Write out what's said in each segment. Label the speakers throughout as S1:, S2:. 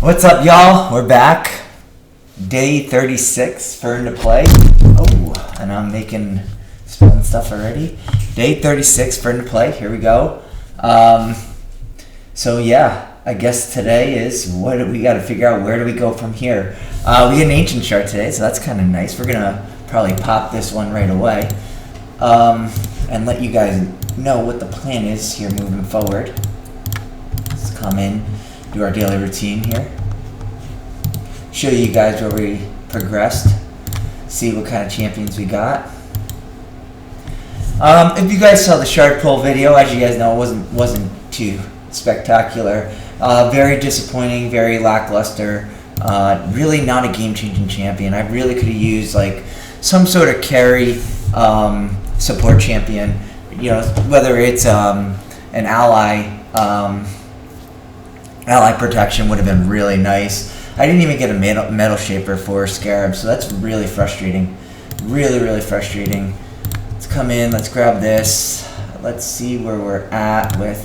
S1: What's up, y'all? We're back. Day 36, Fern2Play. Oh, and I'm making spelling stuff already. Day 36, Fern2Play. Here we go. So yeah, I guess today is what do we got to figure out. Where do we go from here? We get an ancient chart today, so that's kind of nice. We're gonna probably pop this one right away, and let you guys know what the plan is here moving forward. Let's come in, do our daily routine here. Show you guys where we progressed. See what kind of champions we got. If you guys saw the shard pull video, as you guys know, it wasn't too spectacular. Very disappointing, very lackluster. Really not a game-changing champion. I really could have used like some sort of carry support champion. You know, whether it's an ally protection would have been really nice. I didn't even get a metal shaper for Scarab, so that's really frustrating. Really frustrating. Let's come in, let's grab this. Let's see where we're at with...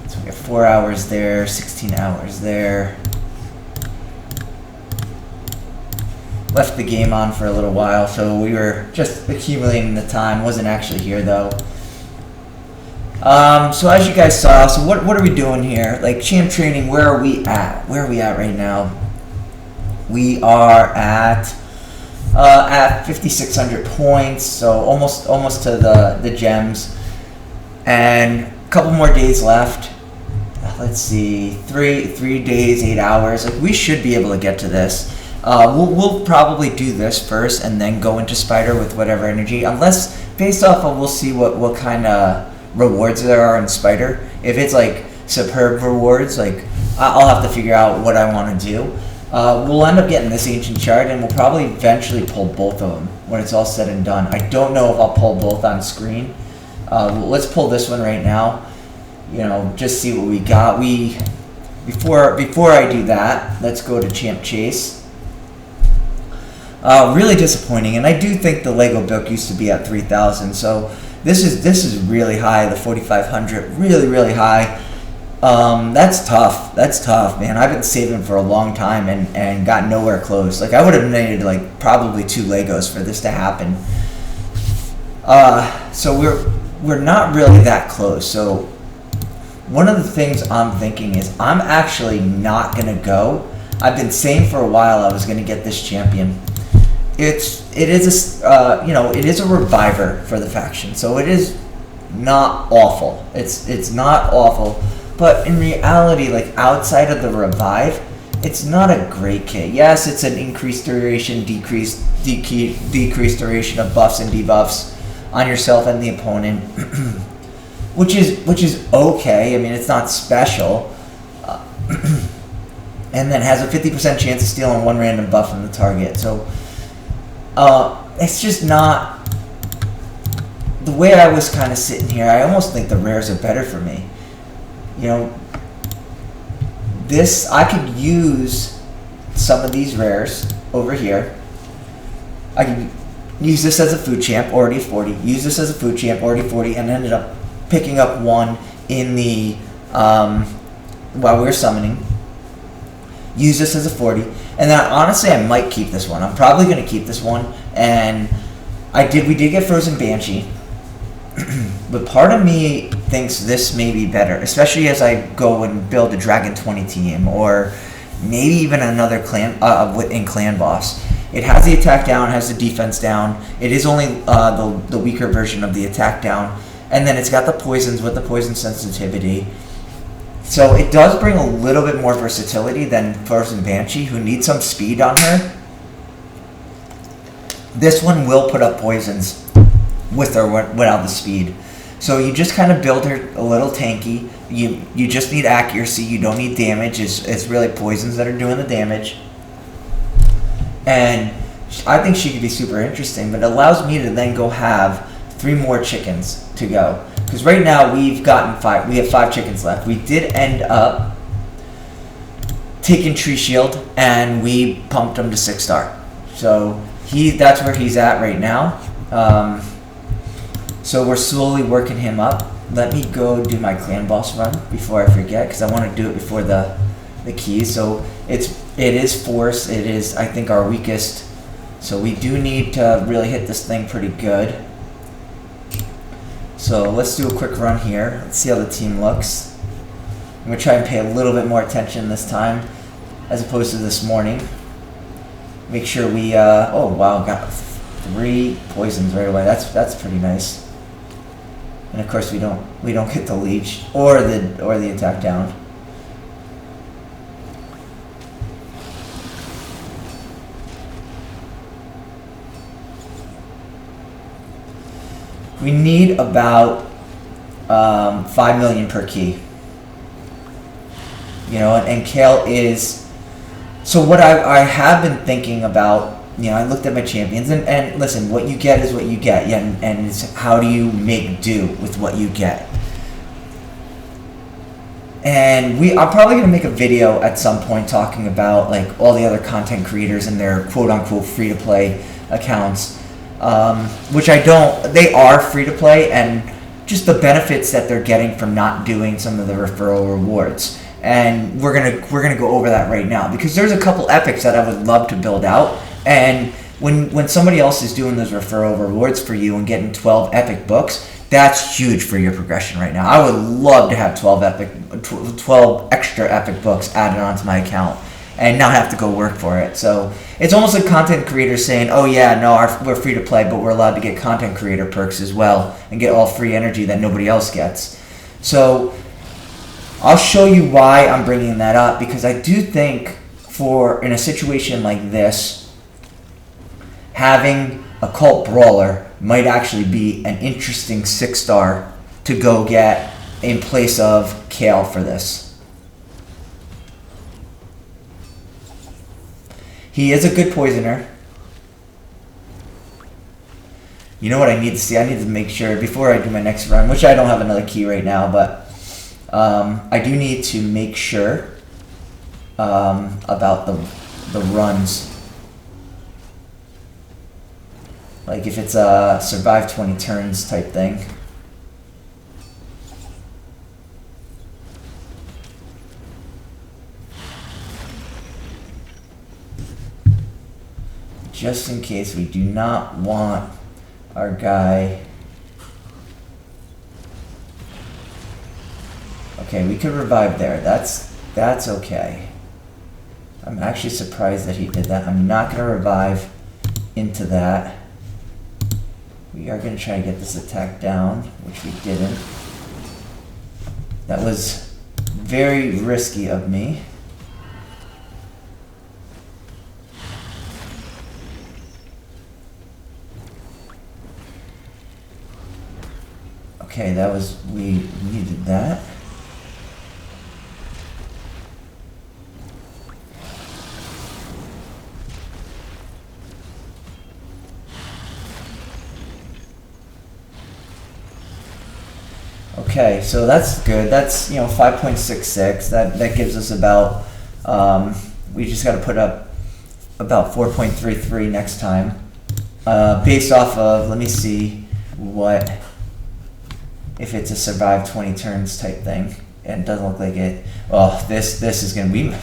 S1: So we got 4 hours there, 16 hours there. Left the game on for a little while, so we were just accumulating the time. Wasn't actually here though. So as you guys saw, so what are we doing here? Like champ training, where are we at? Where are we at right now? We are at 5,600 points, so almost to the gems, and a couple more days left. Let's see, three days, 8 hours. Like we should be able to get to this. We'll probably do this first and then go into Spider with whatever energy, unless based off of, we'll see what kind of rewards there are in Spider. If it's like superb rewards, like I'll have to figure out what I want to do. We'll end up getting this ancient shard, and we'll probably eventually pull both of them when it's all said and done. I don't know if I'll pull both on screen. Let's pull this one right now. You know, just see what we got. Before I do that, let's go to Champ Chase. Really disappointing, and I do think the Lego book used to be at 3,000, so this is really high. The 4,500, really high. That's tough, man. I've been saving for a long time and got nowhere close. Like I would have needed like probably 2 Legos for this to happen. So we're not really that close. So one of the things I'm thinking is I'm actually not gonna go. I've been saying for a while I was gonna get this champion. It is a reviver for the faction, so it is not awful. It's not awful, but in reality, like outside of the revive, it's not a great kit. Yes, it's an increased duration, decreased duration of buffs and debuffs on yourself and the opponent, which is okay. I mean, it's not special, and then has a 50% chance of stealing 1 random buff from the target. So. It's just not the way I was kind of sitting here. I almost think the rares are better for me. You know, I could use some of these rares over here. I could use this as a food champ, already 40. Use this as a food champ, already 40, and ended up picking up one in the while we were summoning. Use this as a 40, and then honestly I might keep this one. I'm probably going to keep this one, and we did get Frozen Banshee, but part of me thinks this may be better, especially as I go and build a Dragon 20 team, or maybe even another clan in Clan Boss. It has the attack down, has the defense down. It is only the weaker version of the attack down, and then it's got the poisons with the poison sensitivity. So it does bring a little bit more versatility than Frozen Banshee, who needs some speed on her. This one will put up poisons with or without the speed. So you just kind of build her a little tanky. You just need accuracy. You don't need damage. It's really poisons that are doing the damage. And I think she could be super interesting, but it allows me to then go have 3 more chickens to go. Because right now we have 5 chickens left. We did end up taking Tree Shield, and we pumped him to 6-star. So that's where he's at right now. So we're slowly working him up. let me go do my clan boss run before I forget, because I want to do it before the keys. So it is force. It is, I think, our weakest. So we do need to really hit this thing pretty good. So let's do a quick run here. Let's see how the team looks. I'm going to try and pay a little bit more attention this time as opposed to this morning. Make sure we, oh wow, got 3 poisons right away. That's pretty nice. And of course we don't get the leech or the attack down. We need about 5 million per key. You know, and Kale is. So what I have been thinking about, you know, I looked at my champions, and listen, what you get is what you get, yeah, and it's how do you make do with what you get. And I'm probably going to make a video at some point talking about like all the other content creators and their quote-unquote free-to-play accounts, which they are free-to-play, and just the benefits that they're getting from not doing some of the referral rewards. And we're gonna go over that right now, because there's a couple epics that I would love to build out. And when somebody else is doing those referral rewards for you and getting 12 epic books, that's huge for your progression right now. I would love to have 12 extra epic books added onto my account and not have to go work for it. So it's almost like content creators saying, oh yeah, no, we're free to play, but we're allowed to get content creator perks as well and get all free energy that nobody else gets. So I'll show you why I'm bringing that up, because I do think in a situation like this, having a cult brawler might actually be an interesting 6-star to go get in place of Kale for this. He is a good poisoner. You know what I need to see? I need to make sure before I do my next run, which I don't have another key right now, but I do need to make sure about the runs. Like if it's a survive 20 turns type thing. Just in case we do not want our guy. Okay, we could revive there. That's okay. I'm actually surprised that he did that. I'm not going to revive into that. We are going to try and get this attack down, which we didn't. That was very risky of me. Okay, we needed that. Okay, so that's good. That's 5.66. That gives us about we just got to put up about 4.33 next time. Based off of, let me see what if it's a survive 20 turns type thing. And it doesn't look like it. Oh, this is gonna be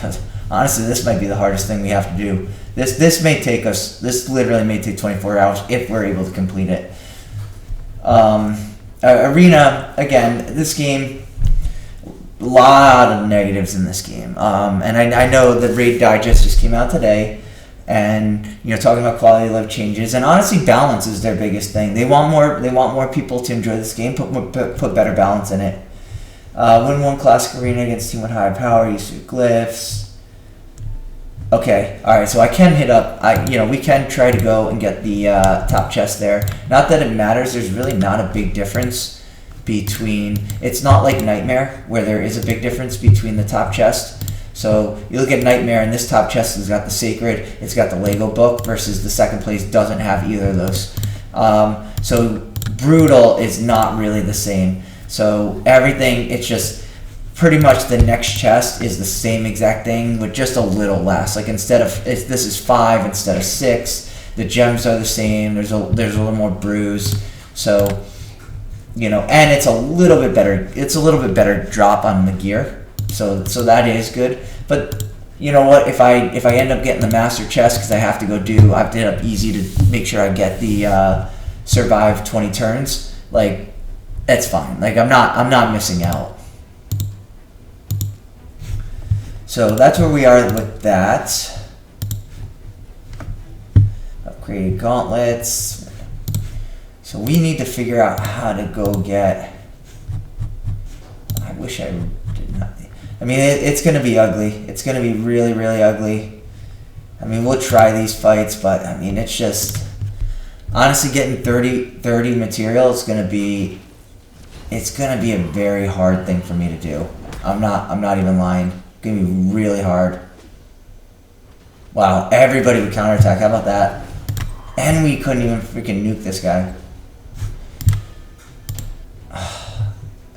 S1: honestly, this might be the hardest thing we have to do. This may take us. This literally may take 24 hours if we're able to complete it. Arena, again, this game, a lot of negatives in this game. And I know the Raid Digest just came out today, and talking about quality of life changes, and honestly, balance is their biggest thing. They want more people to enjoy this game, put better balance in it. Win one classic arena against team with higher power, use glyphs. Okay, alright, so I can hit up, we can try to go and get the top chest there. Not that it matters, there's really not a big difference between, it's not like Nightmare, where there is a big difference between the top chest. So you look at Nightmare, and this top chest has got the Sacred, it's got the Lego book, versus the second place doesn't have either of those. So Brutal is not really the same. So everything, it's just pretty much the next chest is the same exact thing with just a little less. Like instead of, this is 5 instead of 6. The gems are the same. There's a little more bruise. So you know, and it's a little bit better. It's a little bit better drop on the gear, so that is good. But you know what? If I end up getting the master chest because I have to hit up easy to make sure I get the survive 20 turns. Like that's fine. Like I'm not missing out. So that's where we are with that. Upgraded gauntlets. So we need to figure out how to go get. I wish I did not. I mean, it's going to be ugly. It's going to be really, really ugly. I mean, we'll try these fights, but I mean, it's just honestly getting 30 material. It's going to be a very hard thing for me to do. I'm not even lying. It's going to be really hard. Wow, everybody would counterattack. How about that? And we couldn't even freaking nuke this guy.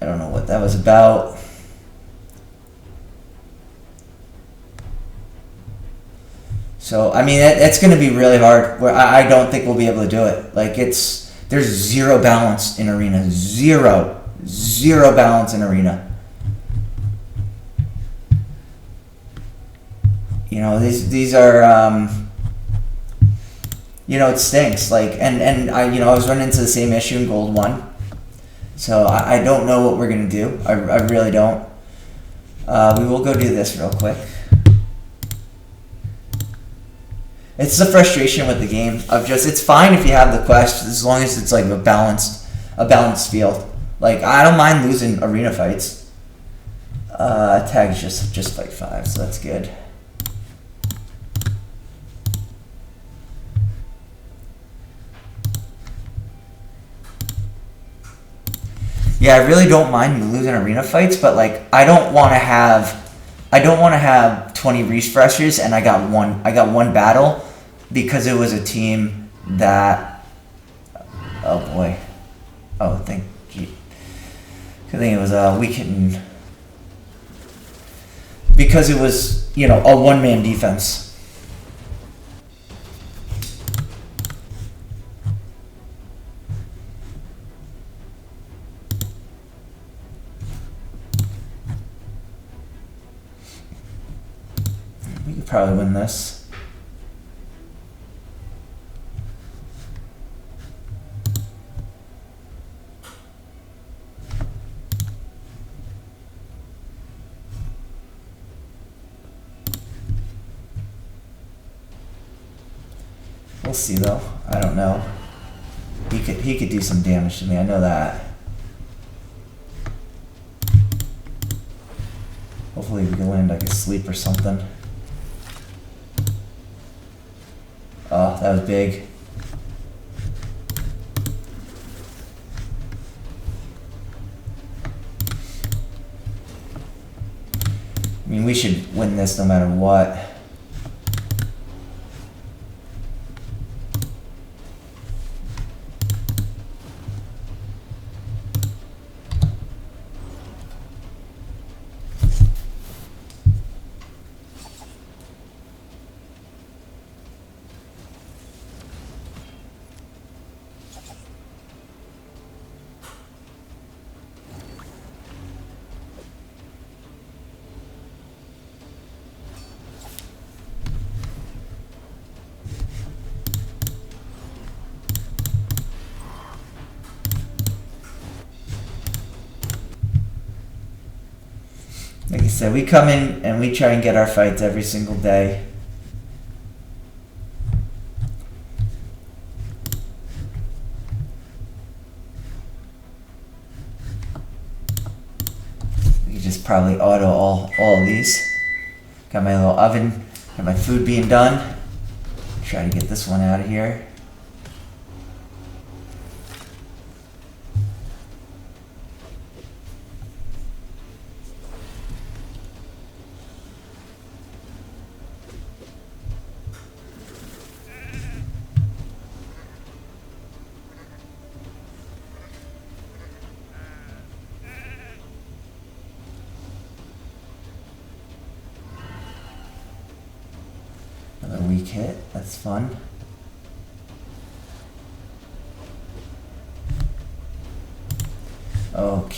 S1: I don't know what that was about. So, I mean, it's going to be really hard. I don't think we'll be able to do it. Like, there's zero balance in arena. Zero balance in arena. You know, these are, you know, it stinks. Like, and I was running into the same issue in Gold 1. So I don't know what we're going to do. I really don't. We will go do this real quick. It's the frustration with the game of just, it's fine if you have the quest as long as it's like a balanced field. Like, I don't mind losing arena fights. Tag's just fight 5, so that's good. Yeah, I really don't mind losing arena fights, but like I don't want to have 20 refreshers and I got one battle because it was a team that, oh boy, oh thank you. I think it was weakened because it was, you know, a one-man defense. We could probably win this. We'll see though. I don't know. He could do some damage to me. I know that. Hopefully we can land like a sleep or something. Oh, that was big. I mean, we should win this no matter what. Like I said, we come in and we try and get our fights every single day. We could just probably auto all of these. Got my little oven, got my food being done. Try to get this one out of here. Another weak hit, that's fun.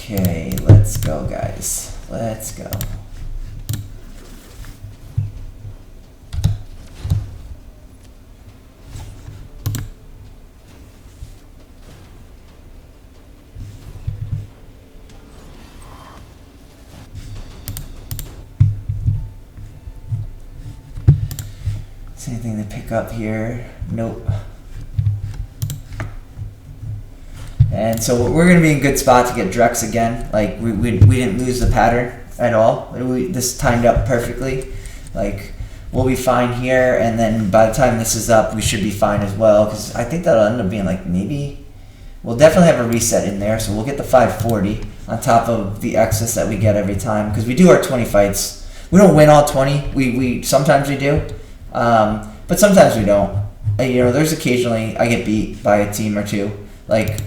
S1: Okay, let's go, guys. Let's go. Is anything to pick up here? Nope. And so we're going to be in good spot to get Drex again. Like, we didn't lose the pattern at all. This timed up perfectly. Like, we'll be fine here, and then by the time this is up, we should be fine as well, because I think that'll end up being like maybe... We'll definitely have a reset in there, so we'll get the 540 on top of the excess that we get every time, because we do our 20 fights. We don't win all 20. We sometimes we do, but sometimes we don't. You know, there's occasionally I get beat by a team or two. Like,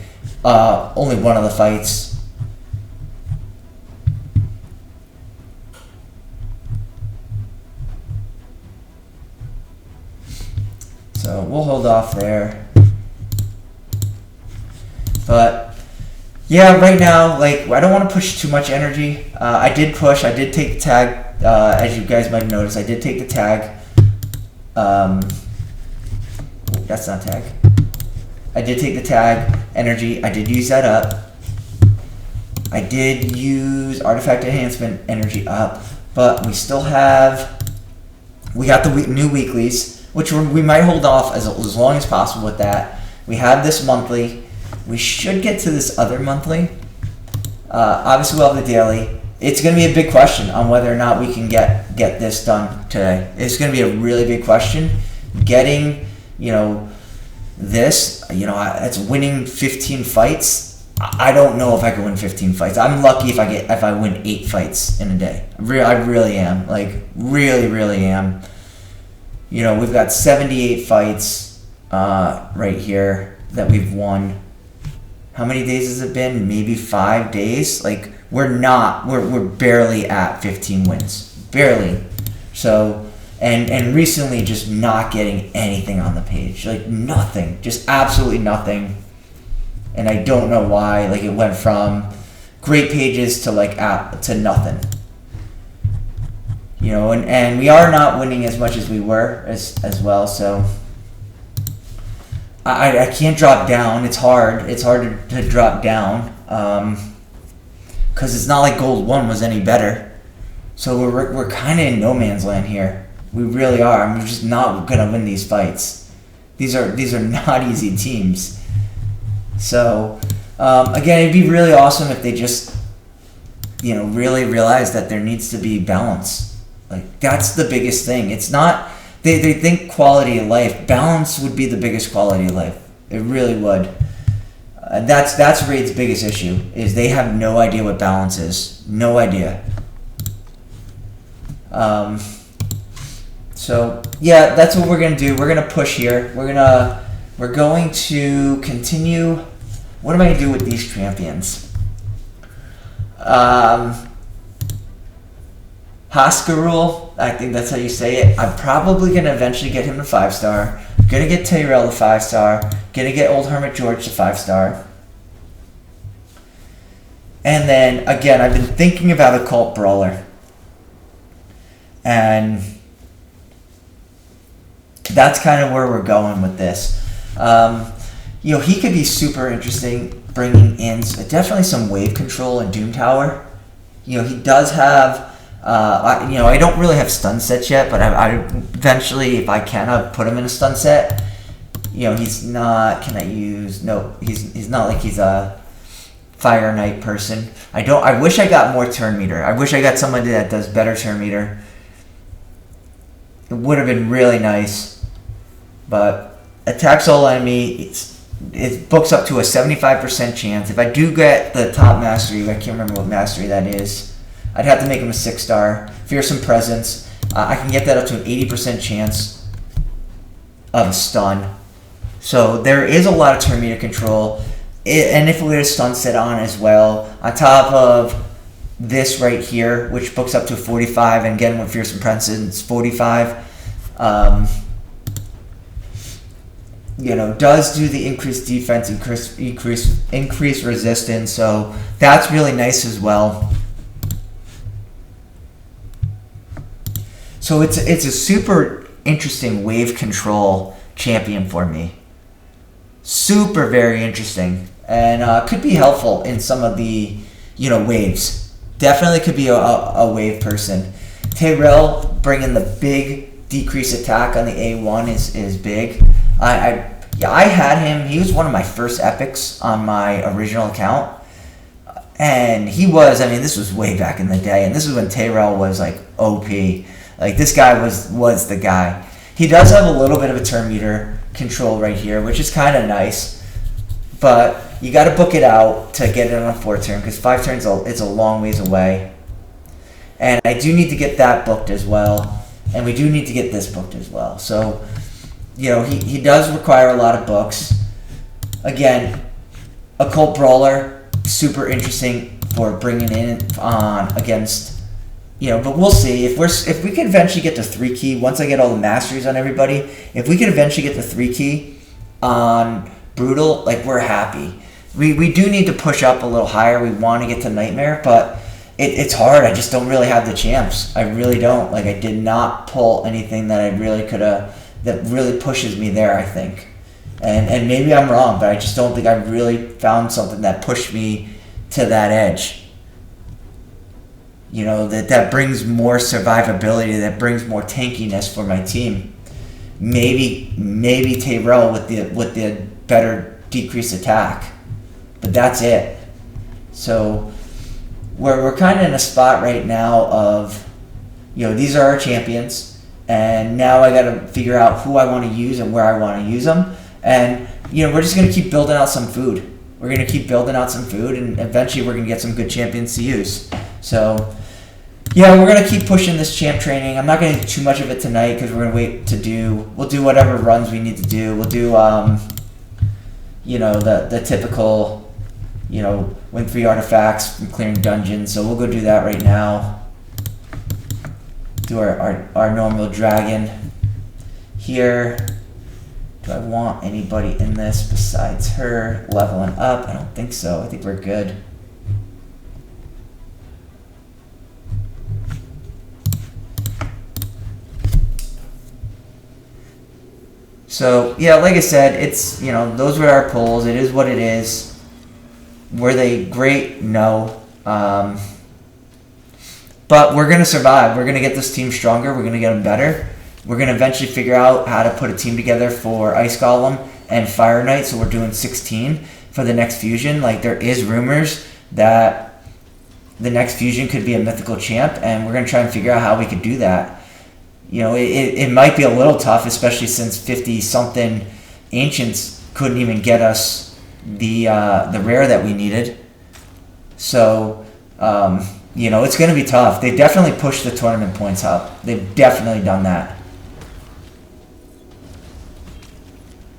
S1: only one of the fights. So we'll hold off there. But yeah, right now, like, I don't want to push too much energy. I did take the tag, as you guys might have noticed. I did take the tag. That's not tag. I did take the tag energy. I did use that up. I did use artifact enhancement energy up, but we still have. We got the new weeklies, which we might hold off as long as possible with that. We have this monthly. We should get to this other monthly. Obviously, we'll have the daily. It's going to be a big question on whether or not we can get this done today. It's going to be a really big question. Getting, you know, this, you know, it's winning 15 fights. I don't know if I can win 15 fights. I'm lucky if I win 8 fights in a day. I really am. Like, really am. You know, we've got 78 fights right here that we've won. How many days has it been? Maybe 5 days. Like, we're barely at 15 wins. Barely. So, and recently just not getting anything on the page. Like, nothing. Just absolutely nothing. And I don't know why. Like, it went from great pages to like to nothing. You know, and we are not winning as much as we were as well, so I can't drop down. It's hard. It's hard to drop down because it's not like Gold 1 was any better. So we're kind of in no man's land here. We really are. I'm just not gonna win these fights. These are not easy teams. So again, it'd be really awesome if they just, you know, really realize that there needs to be balance. Like, that's the biggest thing. It's not. They think quality of life. Balance would be the biggest quality of life. It really would. That's Raid's biggest issue, is they have no idea what balance is. No idea. So yeah, that's what we're gonna do. We're gonna push here. We're going to continue. What am I gonna do with these champions? Haskarul, I think that's how you say it. I'm probably going to eventually get him to 5-star. Going to get Tyrell to 5-star. Going to get Old Hermit George to 5-star. And then, again, I've been thinking about a Cult Brawler. And that's kind of where we're going with this. You know, he could be super interesting, bringing in definitely some wave control and Doom Tower. You know, he does have... you know, I don't really have stun sets yet, but I eventually, if I can, I'll put him in a stun set. You know, he's not. Can I use? No, he's not like he's a Fire Knight person. I wish I got more turn meter. I wish I got somebody that does better turn meter. It would have been really nice, but attacks all enemy. It books up to a 75% chance. If I do get the top mastery, I can't remember what mastery that is. I'd have to make him a 6-star. Fearsome Presence. I can get that up to an 80% chance of a stun. So there is a lot of turn meter control. And if we had a stun set on as well, on top of this right here, which books up to 45, and again with Fearsome Presence, 45. does do the increased defense, increase resistance, so that's really nice as well. So it's a super interesting wave control champion for me. Super very interesting, and could be helpful in some of the waves. Definitely could be a wave person. Tyrell bringing the big decrease attack on the A1 is big. I had him. He was one of my first epics on my original account, and he was. I mean, this was way back in the day, and this is when Tyrell was like OP. Like, this guy was the guy. He does have a little bit of a turn meter control right here, which is kind of nice, but you got to book it out to get it on a 4 turn, because 5 turns it's a long ways away. And I do need to get that booked as well, and we do need to get this booked as well. So, he does require a lot of books. Again, Occult Brawler, super interesting for bringing in on against, but we'll see. If we can eventually get to 3 key, once I get all the masteries on everybody, if we can eventually get to 3 key on Brutal, like, we're happy. We do need to push up a little higher. We want to get to Nightmare, but it's hard. I just don't really have the champs. I really don't. Like, I did not pull anything that I really could have, that really pushes me there, I think. And maybe I'm wrong, but I just don't think I really found something that pushed me to that edge. That brings more survivability, that brings more tankiness for my team. Maybe Tyrell with the better decrease attack, but that's it. So we're kind of in a spot right now of, these are our champions, and now I got to figure out who I want to use and where I want to use them, and we're just gonna keep building out some food. We're gonna keep building out some food, and eventually we're gonna get some good champions to use. So. Yeah, we're going to keep pushing this champ training. I'm not going to do too much of it tonight because we're going to wait we'll do whatever runs we need to do. We'll do, the typical, win 3 artifacts from clearing dungeons. So we'll go do that right now. Do our normal dragon here. Do I want anybody in this besides her leveling up? I don't think so. I think we're good. So, yeah, like I said, it's, those were our polls. It is what it is. Were they great? No. But we're going to survive. We're going to get this team stronger. We're going to get them better. We're going to eventually figure out how to put a team together for Ice Golem and Fire Knight. So we're doing 16 for the next fusion. Like, there is rumors that the next fusion could be a mythical champ, and we're going to try and figure out how we could do that. It might be a little tough, especially since 50-something Ancients couldn't even get us the rare that we needed. So, it's going to be tough. They definitely pushed the tournament points up. They've definitely done that.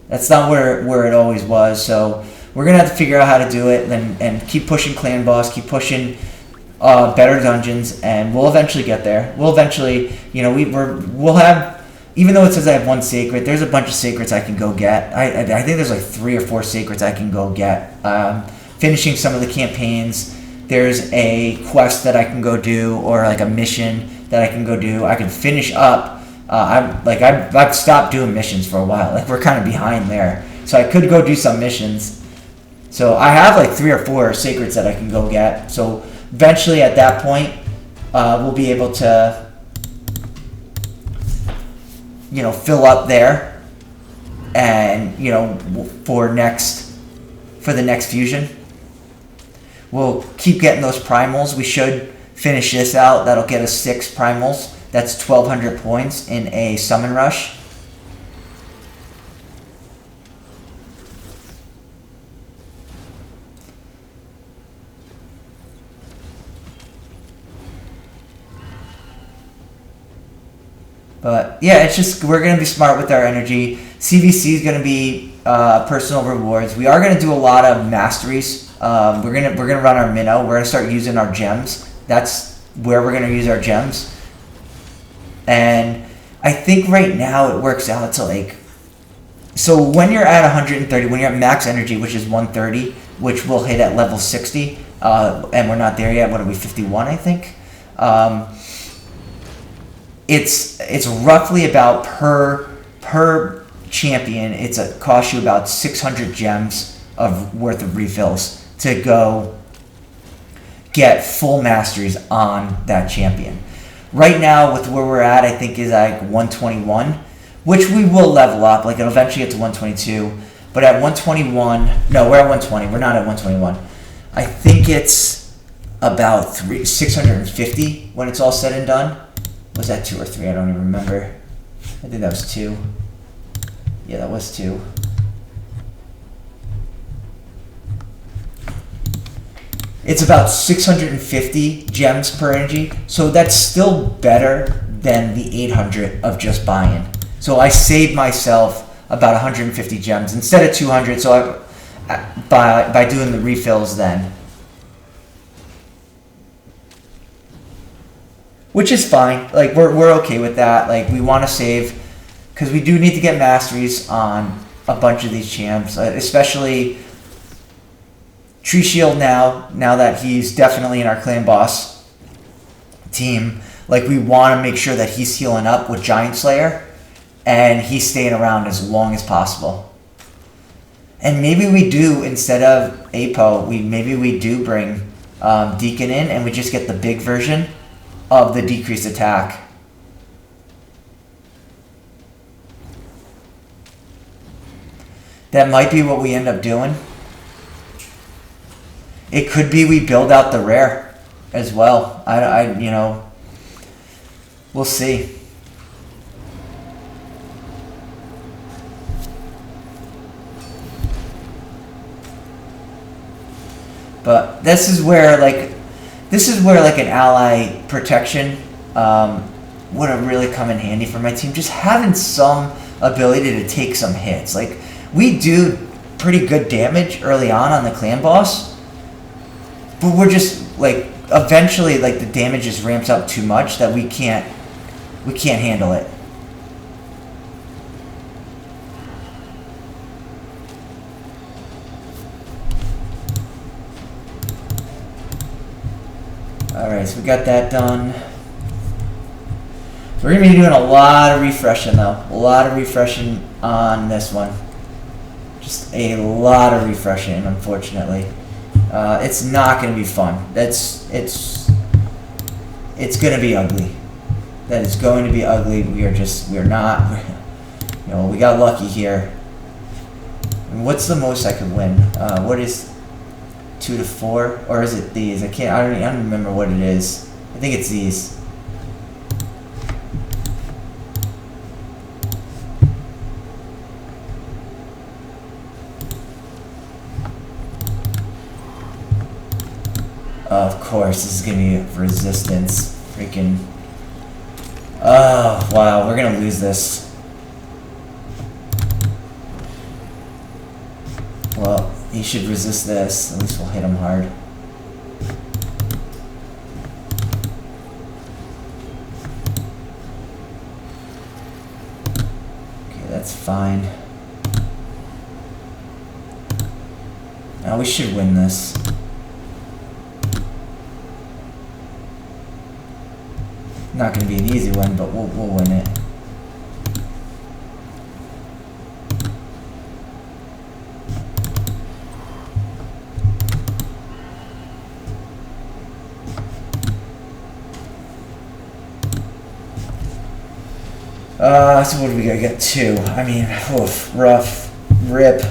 S1: That's not where it always was. So we're going to have to figure out how to do it and keep pushing Clan Boss, keep pushing better dungeons, and we'll eventually get there. We'll eventually, we'll have, even though it says I have 1 sacred, there's a bunch of sacreds I can go get. I think there's like 3 or 4 sacreds I can go get. Finishing some of the campaigns, there's a quest that I can go do, or like a mission that I can go do. I can finish up. I've stopped doing missions for a while. Like, we're kind of behind there, so I could go do some missions. So I have like 3 or 4 sacreds that I can go get. So eventually, at that point, we'll be able to, fill up there, and for the next fusion, we'll keep getting those primals. We should finish this out. That'll get us 6 primals. That's 1,200 points in a summon rush. But yeah, it's just, we're going to be smart with our energy. CVC is going to be personal rewards. We are going to do a lot of masteries. We're gonna run our minnow. We're gonna start using our gems. That's where we're gonna use our gems. And I think right now it works out to like So when you're at 130, when you're at max energy, which is 130, which we'll hit at level 60, and we're not there yet. What are we, 51, I think? It's roughly about per champion. It costs you about 600 gems worth of refills to go get full masteries on that champion. Right now, with where we're at, I think is like 121, which we will level up. Like it'll eventually get to 122, but at 121, no, we're at 120. We're not at 121. I think it's about 650 when it's all said and done. Was that 2 or 3? I don't even remember. I think that was 2. Yeah, that was 2. It's about 650 gems per energy, so that's still better than the 800 of just buying. So I saved myself about 150 gems instead of 200. So by doing the refills then, which is fine. Like we're okay with that. Like we want to save because we do need to get masteries on a bunch of these champs, especially Tree Shield now that he's definitely in our clan boss team. Like we want to make sure that he's healing up with Giant Slayer and he's staying around as long as possible. And maybe we do, instead of Apo, maybe we do bring Deacon in and we just get the big version of the decreased attack. That might be what we end up doing. It could be we build out the rare as well. You know, we'll see. But this is where like an ally protection would have really come in handy for my team. Just having some ability to take some hits. Like we do pretty good damage early on the clan boss. But we're just like eventually like the damage just ramps up too much that we can't handle it. Alright, so we got that done. We're gonna be doing a lot of refreshing though. A lot of refreshing on this one. Just a lot of refreshing, unfortunately. It's not going to be fun. It's going to be ugly. That is going to be ugly. We're not, you know, we got lucky here. And what's the most I could win? What is 2 to 4? Or is it these? I don't remember what it is. I think it's these. Of course, this is going to be resistance. Freaking. Oh, wow. We're going to lose this. Well, he should resist this. At least we'll hit him hard. Okay, that's fine. Now we should win this. Not going to be an easy one, but we'll win it. So what do we gotta get? 2. I mean, oof, rough, rip,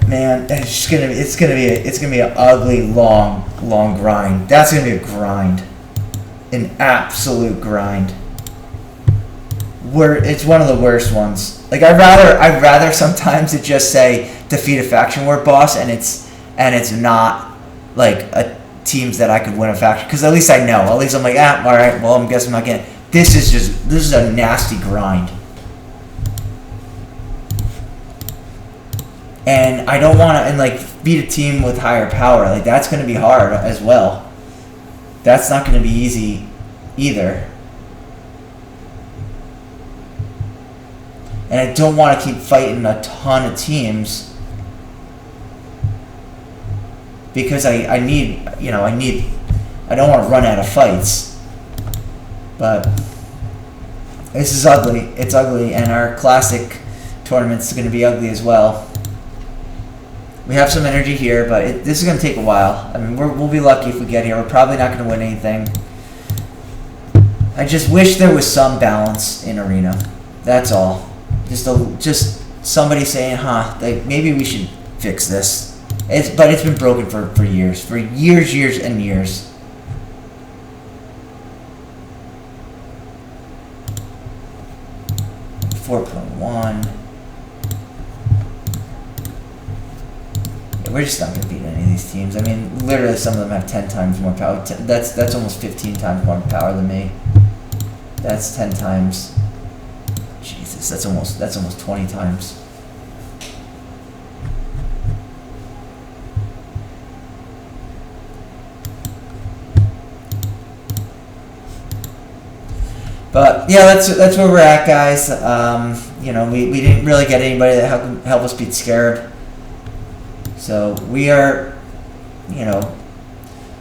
S1: man. It's gonna be an ugly, long grind. That's gonna be a grind. An absolute grind. It's one of the worst ones. Like I'd rather sometimes it just say defeat a faction war boss and it's not like a teams that I could win a faction, because at least I know. At least I'm like, all right, well, I'm guessing I'm not getting. This is a nasty grind. And I don't want to beat a team with higher power. Like that's going to be hard as well. That's not going to be easy either. and I don't want to keep fighting a ton of teams because I need, you know, I don't want to run out of fights. But this is ugly. It's ugly, and our classic tournament's going to be ugly as well. We have some energy here, but this is going to take a while. I mean, we'll be lucky if we get here. We're probably not going to win anything. I just wish there was some balance in Arena. That's all. Just somebody saying, like, maybe we should fix this. But it's been broken for years. For years and years. .1. We're just not going to beat any of these teams. I mean, literally, some of them have 10 times more power. That's almost 15 times more power than me. That's 10 times. Jesus, that's almost 20 times. But yeah, that's where we're at, guys. You know, we didn't really get anybody that help us beat Scarab. So we are, you know,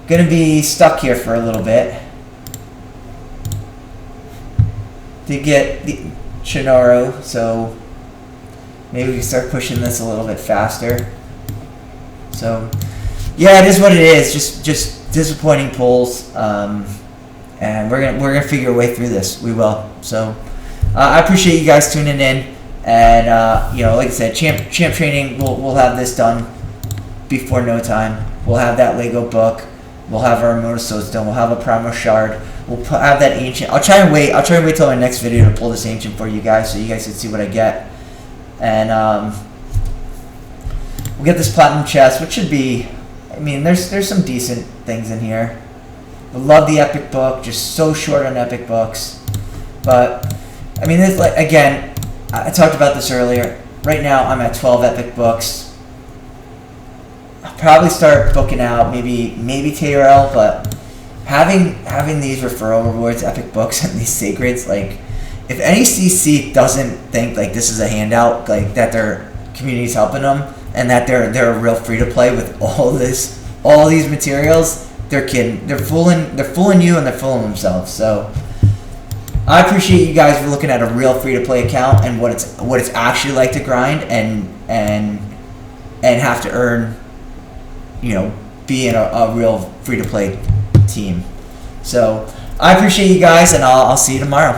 S1: going to be stuck here for a little bit to get the Chinoru. So maybe we can start pushing this a little bit faster. So yeah, it is what it is. Just disappointing pulls, and we're gonna figure a way through this. We will. So I appreciate you guys tuning in, and you know, like I said, champ training. We'll have this done before no time. We'll have that Lego book. We'll have our Motosodes done. We'll have a Primal Shard. We'll have that Ancient. I'll try and wait till my next video to pull this Ancient for you guys, so you guys can see what I get. And we'll get this Platinum chest, which should be. I mean, there's some decent things in here. I love the Epic book. Just so short on Epic books. But I mean, it's like, again, I talked about this earlier. Right now, I'm at 12 Epic books. I'll probably start booking out maybe TRL, but having these referral rewards, Epic books, and these sacreds, like, if any CC doesn't think like this is a handout, like that their community's helping them, and that they're a real free to play with all these materials, they're kidding. They're fooling you, and they're fooling themselves. So I appreciate you guys for looking at a real free to play account and what it's actually like to grind and have to earn. You know, being a real free-to-play team. So, I appreciate you guys, and I'll see you tomorrow.